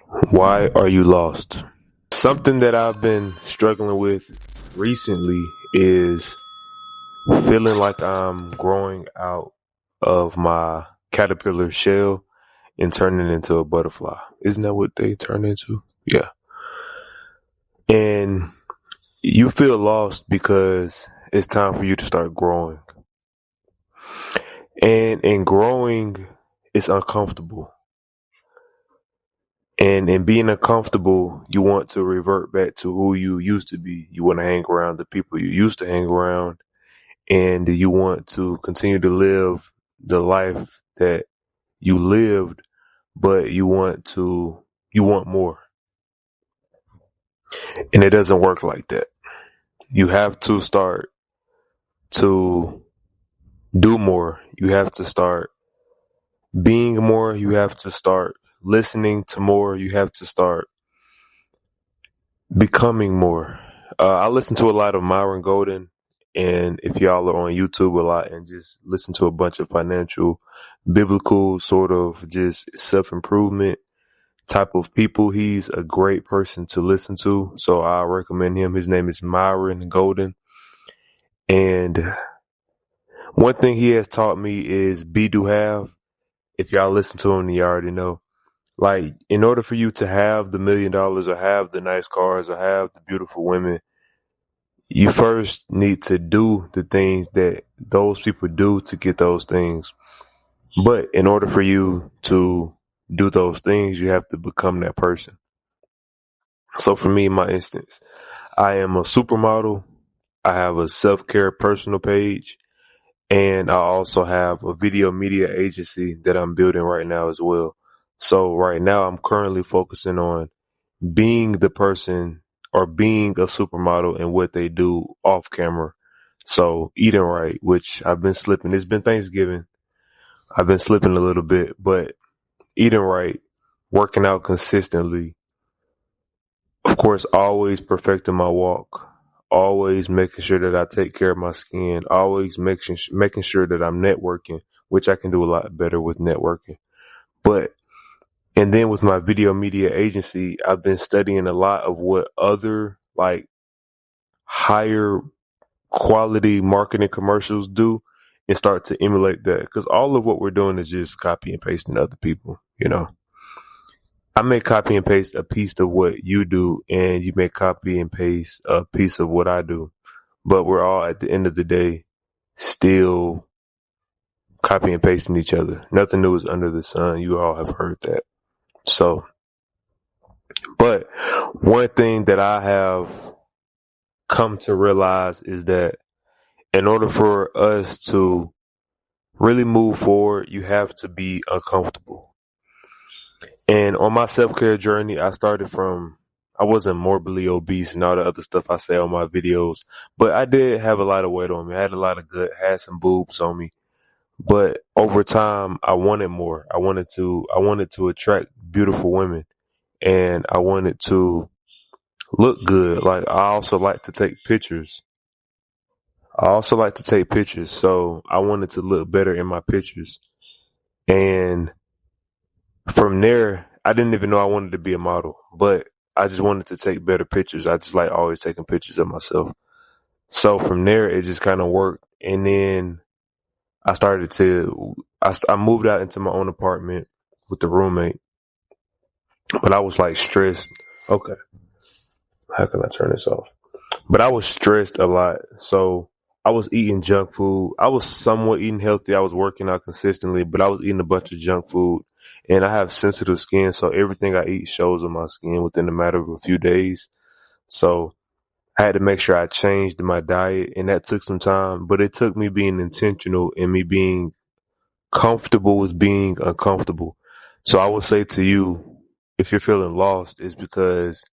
Why are you lost? Something that I've been struggling with recently is feeling like I'm growing out of my caterpillar shell and turning into a butterfly. Isn't that what they turn into? Yeah. And you feel lost because it's time for you to start growing. And in growing, it's uncomfortable. And in being uncomfortable, you want to revert back to who you used to be. You want to hang around the people you used to hang around, and you want to continue to live the life that you lived, but you want more. And it doesn't work like that. You have to start to do more. You have to start being more. You have to start listening to more. You have to start becoming more. I listen to a lot of Myron Golden, and if y'all are on YouTube a lot and just listen to a bunch of financial, biblical sort of just self improvement type of people, he's a great person to listen to. So I recommend him. His name is Myron Golden, and one thing he has taught me is be do have. If y'all listen to him, you already know. Like, in order for you to have the $1 million or have the nice cars or have the beautiful women, you first need to do the things that those people do to get those things. But in order for you to do those things, you have to become that person. So for me, in my instance, I am a supermodel. I have a self-care personal page, and I also have a video media agency that I'm building right now as well. So right now I'm currently focusing on being the person or being a supermodel and what they do off camera. So eating right, which I've been slipping. It's been Thanksgiving. I've been slipping a little bit, but eating right, working out consistently. Of course, always perfecting my walk. Always making sure that I take care of my skin. Always making sure that I'm networking, which I can do a lot better with networking. But and then with my video media agency, I've been studying a lot of what other like higher quality marketing commercials do and start to emulate that. Because all of what we're doing is just copy and pasting other people, you know. I may copy and paste a piece of what you do, and you may copy and paste a piece of what I do. But we're all at the end of the day still copy and pasting each other. Nothing new is under the sun. You all have heard that. So, but one thing that I have come to realize is that in order for us to really move forward, you have to be uncomfortable. And on my self care journey, I wasn't morbidly obese and all the other stuff I say on my videos, but I did have a lot of weight on me. I had a lot of had some boobs on me. But over time, I wanted more. I wanted to attract beautiful women, and I wanted to look good. Like, I also like to take pictures. So I wanted to look better in my pictures. And from there, I didn't even know I wanted to be a model, but I just wanted to take better pictures. I just like always taking pictures of myself. So from there, it just kind of worked. And then I started I moved out into my own apartment with the roommate, but I was like stressed. Okay. How can I turn this off? But I was stressed a lot. So I was eating junk food. I was somewhat eating healthy. I was working out consistently, but I was eating a bunch of junk food. And I have sensitive skin, so everything I eat shows on my skin within a matter of a few days. So I had to make sure I changed my diet, and that took some time. But it took me being intentional and me being comfortable with being uncomfortable. So I would say to you, if you're feeling lost, it's because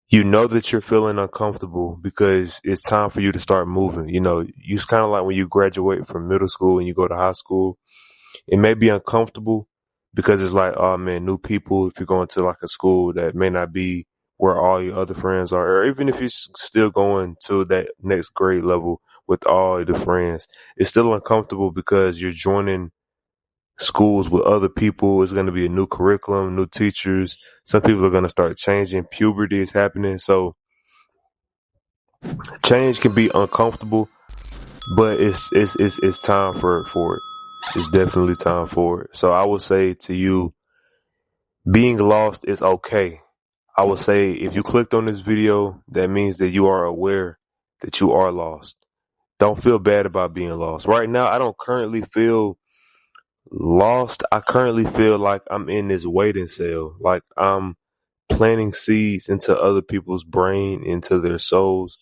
you know that you're feeling uncomfortable because it's time for you to start moving. You know, it's kind of like when you graduate from middle school and you go to high school. It may be uncomfortable because it's like, oh man, new people. If you're going to like a school that may not be where all your other friends are, or even if you're still going to that next grade level with all the friends, it's still uncomfortable because you're joining schools with other people. It's going to be a new curriculum, new teachers. Some people are going to start changing. Puberty is happening. So change can be uncomfortable, but it's time for it. It's definitely time for it. So I would say to you, being lost is okay. I would say if you clicked on this video, that means that you are aware that you are lost. Don't feel bad about being lost. Right now, I don't currently feel lost. I currently feel like I'm in this waiting cell. Like I'm planting seeds into other people's brain, into their souls.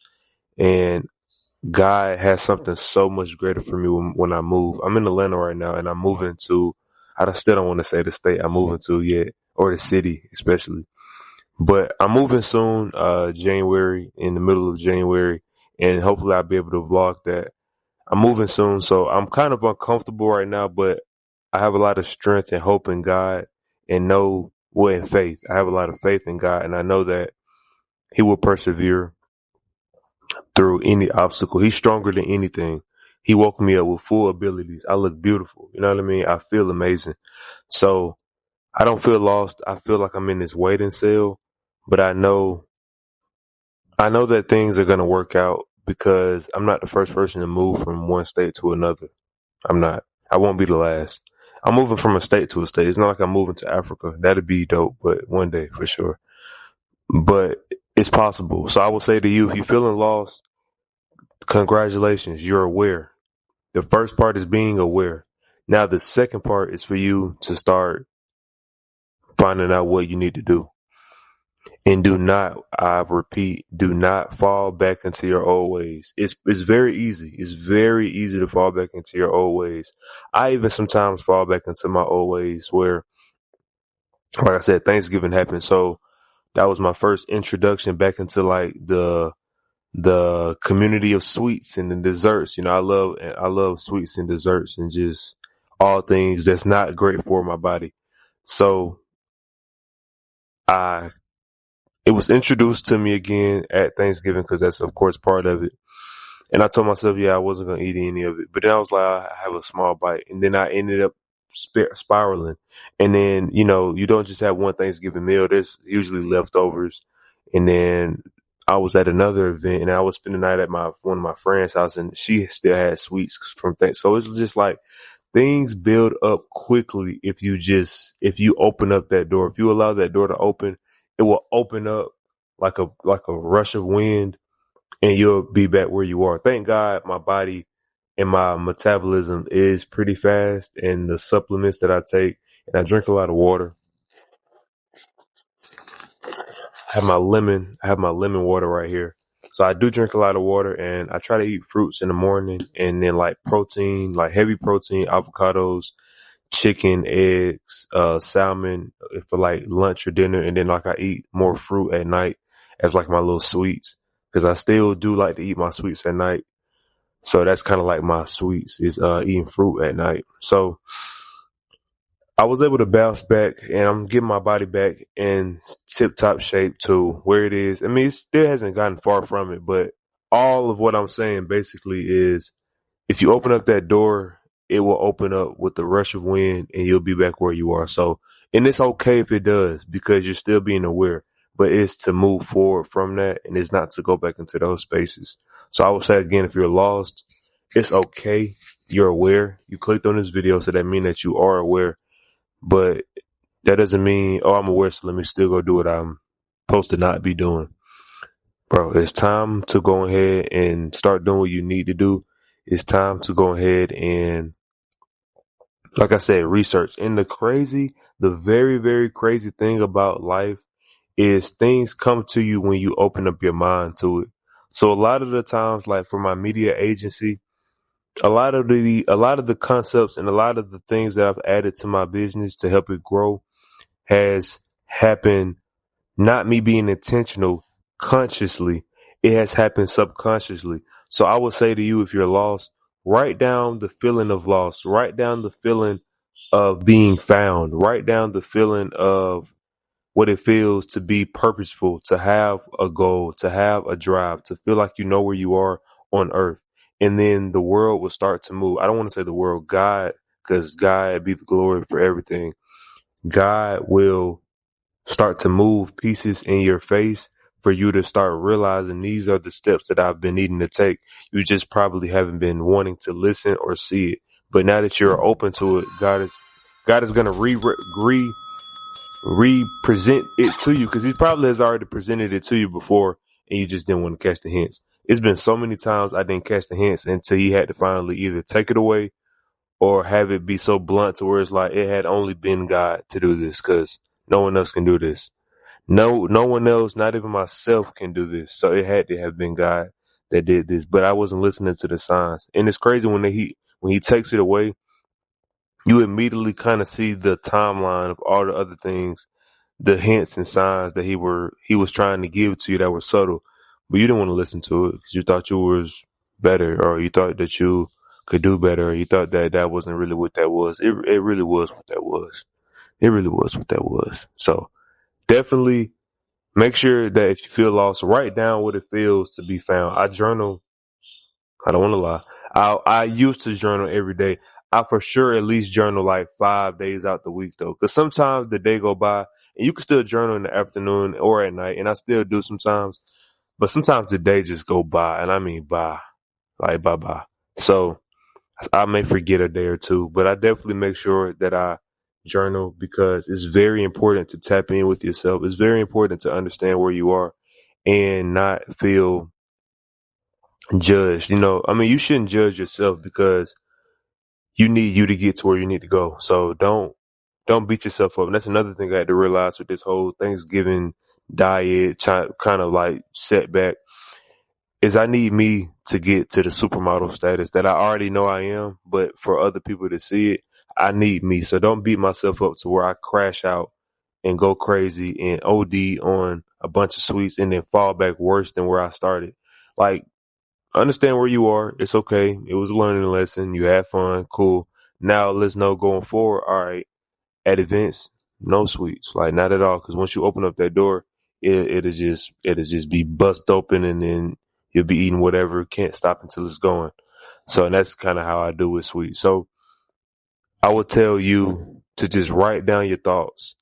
And God has something so much greater for me when I move. I'm in Atlanta right now and I'm moving to, I still don't want to say the state I'm moving to yet, or the city especially. But I'm moving soon, January, in the middle of January. And hopefully I'll be able to vlog that. I'm moving soon, so I'm kind of uncomfortable right now, but I have a lot of strength and hope in God and in faith. I have a lot of faith in God, and I know that He will persevere through any obstacle. He's stronger than anything. He woke me up with full abilities. I look beautiful. You know what I mean? I feel amazing. So I don't feel lost. I feel like I'm in this waiting cell, but I know that things are going to work out because I'm not the first person to move from one state to another. I'm not. I won't be the last. I'm moving from a state to a state. It's not like I'm moving to Africa. That'd be dope, but one day for sure. But it's possible. So I will say to you, if you're feeling lost, congratulations. You're aware. The first part is being aware. Now the second part is for you to start finding out what you need to do. And do not, I repeat, do not fall back into your old ways. It's very easy. It's very easy to fall back into your old ways. I even sometimes fall back into my old ways where, like I said, Thanksgiving happened. So that was my first introduction back into like the community of sweets and the desserts. You know, I love sweets and desserts and just all things that's not great for my body. So I it was introduced to me again at Thanksgiving because that's of course part of it. And I told myself, yeah, I wasn't gonna eat any of it. But then I was like, I have a small bite, and then I ended up spiraling. And then you don't just have one Thanksgiving meal. There's usually leftovers. And then I was at another event, and I was spending the night at one of my friends' house, and she still had sweets from things. So it's just like things build up quickly if you open up that door. If you allow that door to open, it will open up like a rush of wind, and you'll be back where you are. Thank God my body and my metabolism is pretty fast, and the supplements that I take, and I drink a lot of water. I have my lemon water right here. So I do drink a lot of water, and I try to eat fruits in the morning, and then like protein, like heavy protein, avocados, chicken, eggs, salmon for like lunch or dinner. And then like I eat more fruit at night as like my little sweets, because I still do like to eat my sweets at night. So that's kind of like my sweets is eating fruit at night. So I was able to bounce back, and I'm getting my body back in tip top shape to where it is. I mean, it still hasn't gotten far from it, but all of what I'm saying basically is if you open up that door, it will open up with the rush of wind, and you'll be back where you are. So, and it's okay if it does, because you're still being aware, but it's to move forward from that, and it's not to go back into those spaces. So I would say again, if you're lost, it's okay. You're aware. You clicked on this video, so that means that you are aware, but that doesn't mean, oh, I'm aware, so let me still go do what I'm supposed to not be doing. Bro, it's time to go ahead and start doing what you need to do. It's time to go ahead and, like I said, research. And the very, very crazy thing about life is things come to you when you open up your mind to it. So a lot of the times, like for my media agency, a lot of the concepts and a lot of the things that I've added to my business to help it grow has happened, not me being intentional consciously. It has happened subconsciously. So I would say to you, if you're lost, write down the feeling of loss, write down the feeling of being found, write down the feeling of what it feels to be purposeful, to have a goal, to have a drive, to feel like you know where you are on earth. And then the world will start to move. I don't want to say the world, God, because God be the glory for everything. God will start to move pieces in your face for you to start realizing these are the steps that I've been needing to take. You just probably haven't been wanting to listen or see it. But now that you're open to it, God is going to re-present it to you, because he probably has already presented it to you before and you just didn't want to catch the hints. It's been so many times I didn't catch the hints until he had to finally either take it away or have it be so blunt to where it's like it had only been God to do this, because no one else can do this. No one else, not even myself, can do this. So it had to have been God that did this. But I wasn't listening to the signs. And it's crazy when he takes it away, you immediately kind of see the timeline of all the other things, the hints and signs that he was trying to give to you that were subtle. But you didn't want to listen to it because you thought you was better, or you thought that you could do better, or you thought that that wasn't really what that was. It really was what that was. It really was what that was. So definitely make sure that if you feel lost, write down what it feels to be found. I journal. I don't want to lie. I used to journal every day. I for sure at least journal like 5 days out the week though, because sometimes the day go by and you can still journal in the afternoon or at night, and I still do sometimes. But sometimes the day just go by, and I mean by, like bye bye. So I may forget a day or two, but I definitely make sure that I journal, because it's very important to tap in with yourself. It's very important to understand where you are and not feel judged. I mean, you shouldn't judge yourself, because you need you to get to where you need to go. So don't beat yourself up. And that's another thing I had to realize with this whole Thanksgiving diet kind of like setback, is I need me to get to the supermodel status that I already know I am, but for other people to see it, I need me. So don't beat myself up to where I crash out and go crazy and OD on a bunch of sweets and then fall back worse than where I started. Like, understand where you are. It's okay. It was a learning lesson. You had fun. Cool. Now let's know going forward. All right. At events, no sweets, like not at all. Because once you open up that door, it'll just be bust open, and then you'll be eating whatever. Can't stop until it's going. So, and that's kind of how I do with sweets. So I would tell you to just write down your thoughts,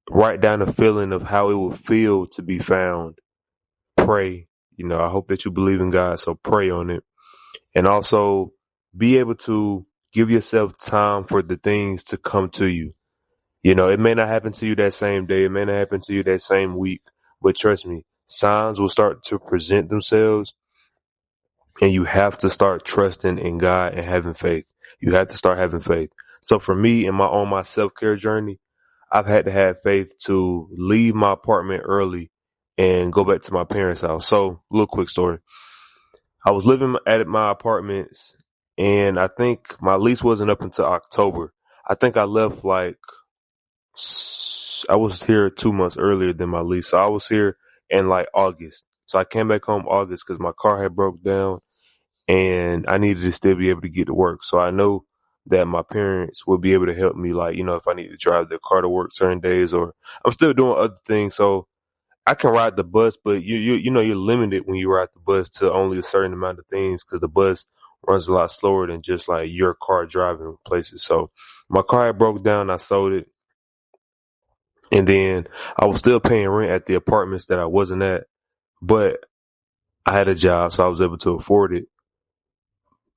write down the feeling of how it would feel to be found. Pray. I hope that you believe in God, so pray on it, and also be able to give yourself time for the things to come to you. It may not happen to you that same day. It may not happen to you that same week. But trust me, signs will start to present themselves, and you have to start trusting in God and having faith. You have to start having faith. So for me, on my self-care journey, I've had to have faith to leave my apartment early and go back to my parents' house. So, little quick story. I was living at my apartments, and I think my lease wasn't up until October. I think I left I was here 2 months earlier than my lease. So I was here in like August. So I came back home August because my car had broke down and I needed to still be able to get to work. So I know that my parents will be able to help me, like, if I need to drive their car to work certain days, or I'm still doing other things. So I can ride the bus, but you're limited when you ride the bus to only a certain amount of things, because the bus runs a lot slower than just like your car driving places. So my car had broke down. I sold it. And then I was still paying rent at the apartments that I wasn't at, but I had a job, so I was able to afford it.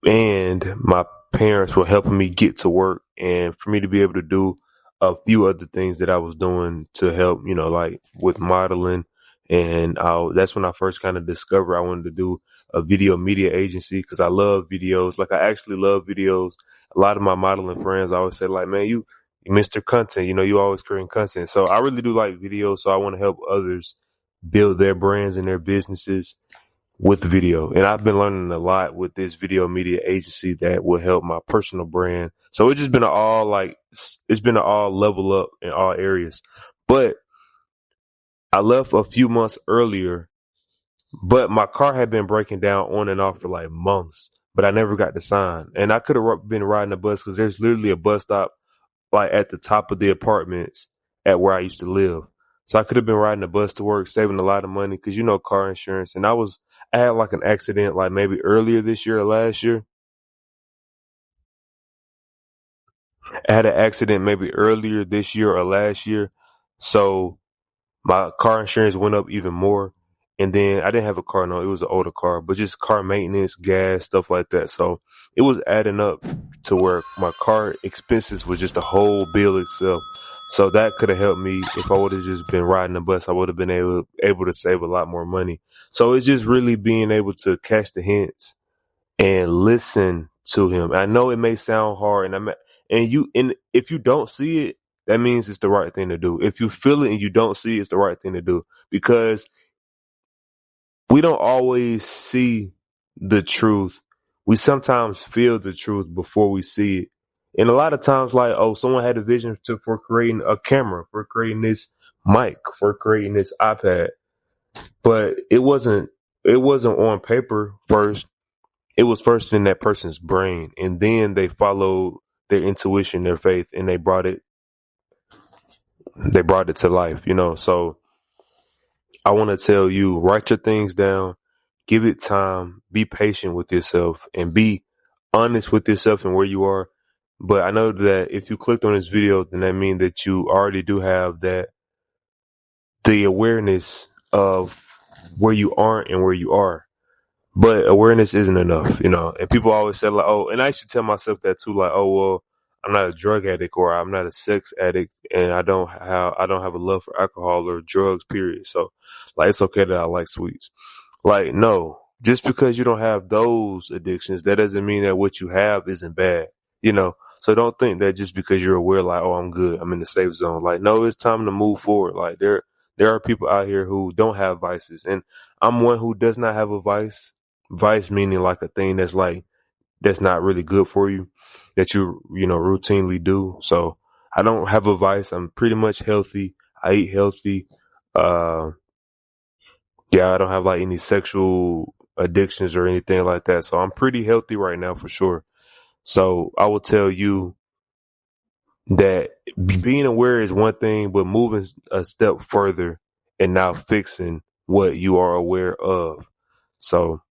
And my parents were helping me get to work, and for me to be able to do a few other things that I was doing to help, like with modeling. And that's when I first kind of discovered I wanted to do a video media agency, because I love videos. Like, I actually love videos. A lot of my modeling friends always say, like, man, you Mr. Content, you always creating content. So I really do like videos. So I want to help others build their brands and their businesses with video. And I've been learning a lot with this video media agency that will help my personal brand. So it's been an all level up in all areas. But I left a few months earlier, but my car had been breaking down on and off for like months, but I never got the sign. And I could have been riding a bus, because there's literally a bus stop like at the top of the apartments at where I used to live. So I could have been riding a bus to work, saving a lot of money, because car insurance. And I had like an accident like maybe earlier this year or last year. I had an accident maybe earlier this year or last year. So my car insurance went up even more. And then I didn't have a car, no, it was an older car, but just car maintenance, gas, stuff like that. So it was adding up to where my car expenses was just a whole bill itself. So that could have helped me if I would have just been riding the bus. I would have been able to save a lot more money. So it's just really being able to catch the hints and listen to him. I know it may sound hard, and if you don't see it, that means it's the right thing to do. If you feel it and you don't see it, it's the right thing to do, because we don't always see the truth. We sometimes feel the truth before we see it. And a lot of times, like, oh, someone had a vision for creating a camera, for creating this mic, for creating this iPad, but it wasn't on paper first. It was first in that person's brain, and then they followed their intuition, their faith, and they brought it to life. So I want to tell you, write your things down, give it time, be patient with yourself, and be honest with yourself and where you are. But I know that if you clicked on this video, then that means that you already do have the awareness of where you aren't and where you are. But awareness isn't enough. And people always say, like, oh, and I used to tell myself that too, like, oh, well, I'm not a drug addict, or I'm not a sex addict, and I don't have a love for alcohol or drugs, period. So, like, it's okay that I like sweets. Like, no, just because you don't have those addictions, that doesn't mean that what you have isn't bad. So don't think that just because you're aware, like, oh, I'm good, I'm in the safe zone. Like, no, it's time to move forward. Like, there are people out here who don't have vices, and I'm one who does not have a vice. Vice meaning like a thing that's not really good for you, that you routinely do. So I don't have a vice. I'm pretty much healthy. I eat healthy. Uh, yeah, I don't have like any sexual addictions or anything like that. So I'm pretty healthy right now for sure. So I will tell you that being aware is one thing, but moving a step further and now fixing what you are aware of. So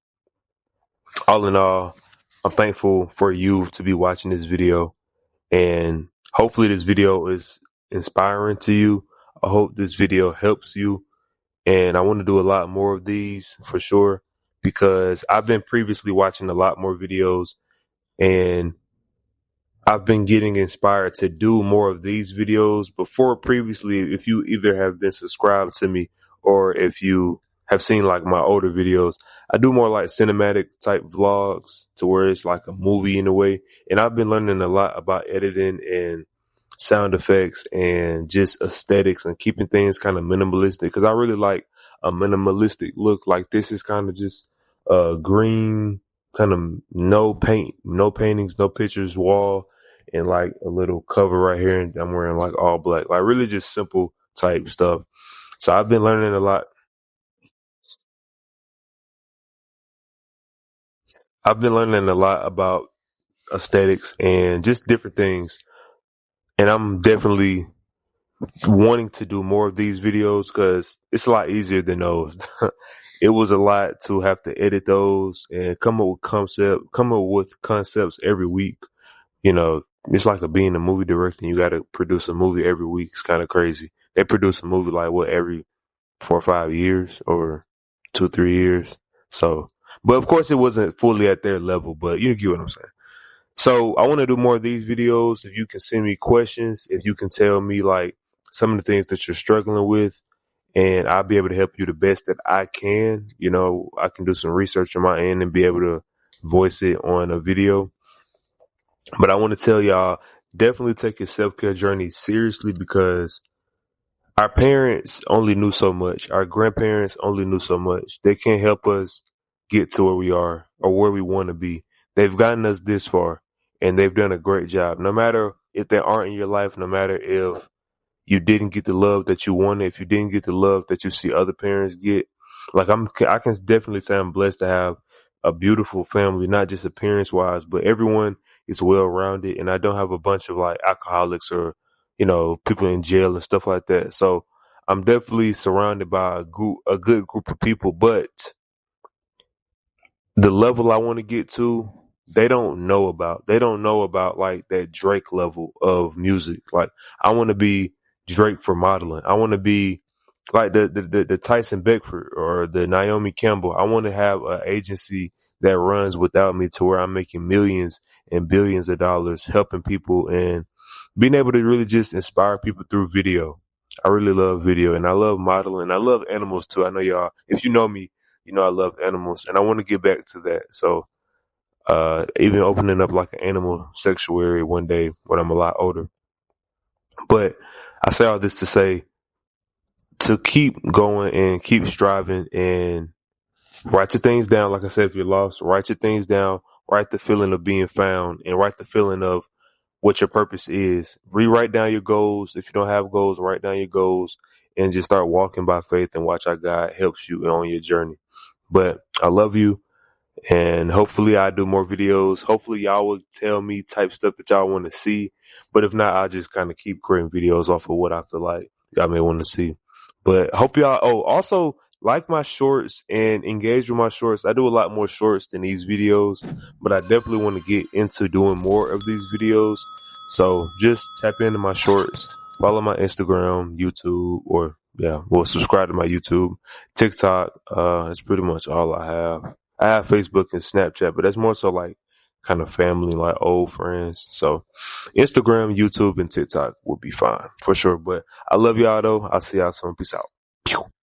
all in all, I'm thankful for you to be watching this video, and hopefully this video is inspiring to you. I hope this video helps you, and I want to do a lot more of these for sure, because I've been previously watching a lot more videos, and I've been getting inspired to do more of these videos. Before, previously, if you either have been subscribed to me or if you have seen like my older videos, I do more like cinematic type vlogs, to where it's like a movie in a way. And I've been learning a lot about editing and sound effects and just aesthetics and keeping things kind of minimalistic, because I really like a minimalistic look. Like, this is kind of just green, kind of no paint, no paintings, no pictures, wall, and like a little cover right here, and I'm wearing like all black, like really just simple type stuff. So I've been learning a lot. I've been learning a lot about aesthetics and just different things. And I'm definitely wanting to do more of these videos, because it's a lot easier than those. It was a lot to have to edit those and come up with concepts every week. It's like being a movie director, and you got to produce a movie every week. It's kind of crazy. They produce a movie like what, every 4 or 5 years, or 2, 3 years. So, but of course it wasn't fully at their level, but you get what I'm saying. So I want to do more of these videos. If you can send me questions, if you can tell me like some of the things that you're struggling with, and I'll be able to help you the best that I can. I can do some research on my end and be able to voice it on a video. But I want to tell y'all, definitely take your self-care journey seriously, because our parents only knew so much. Our grandparents only knew so much. They can't help us get to where we are or where we want to be. They've gotten us this far, and they've done a great job. No matter if they aren't in your life, no matter if you didn't get the love that you wanted, if you didn't get the love that you see other parents get, like I can definitely say I'm blessed to have a beautiful family, not just appearance wise, but everyone is well rounded, and I don't have a bunch of like alcoholics or people in jail and stuff like that. So I'm definitely surrounded by a good group of people, but the level I want to get to, they don't know about. They don't know about like that Drake level of music. Like I want to be Drake for modeling. I want to be like the Tyson Beckford or the Naomi Campbell. I want to have an agency that runs without me to where I'm making millions and billions of dollars helping people and being able to really just inspire people through video. I really love video and I love modeling. I love animals too. I know y'all, if you know me, you know I love animals and I want to get back to that. So even opening up like an animal sanctuary one day when I'm a lot older. But I say all this to say to keep going and keep striving and write your things down. Like I said, if you're lost, write your things down, write the feeling of being found and write the feeling of what your purpose is. Rewrite down your goals. If you don't have goals, write down your goals and just start walking by faith and watch how God helps you on your journey. But I love you. And hopefully I do more videos. Hopefully y'all will tell me type stuff that y'all want to see. But if not, I'll just kind of keep creating videos off of what I feel like y'all may want to see. But hope y'all, also like my shorts and engage with my shorts. I do a lot more shorts than these videos, but I definitely want to get into doing more of these videos. So just tap into my shorts, follow my Instagram, YouTube, or subscribe to my YouTube, TikTok. That's pretty much all I have. I have Facebook and Snapchat, but that's more so like kind of family, like old friends. So Instagram, YouTube, and TikTok would be fine for sure. But I love y'all though. I'll see y'all soon. Peace out. Pew.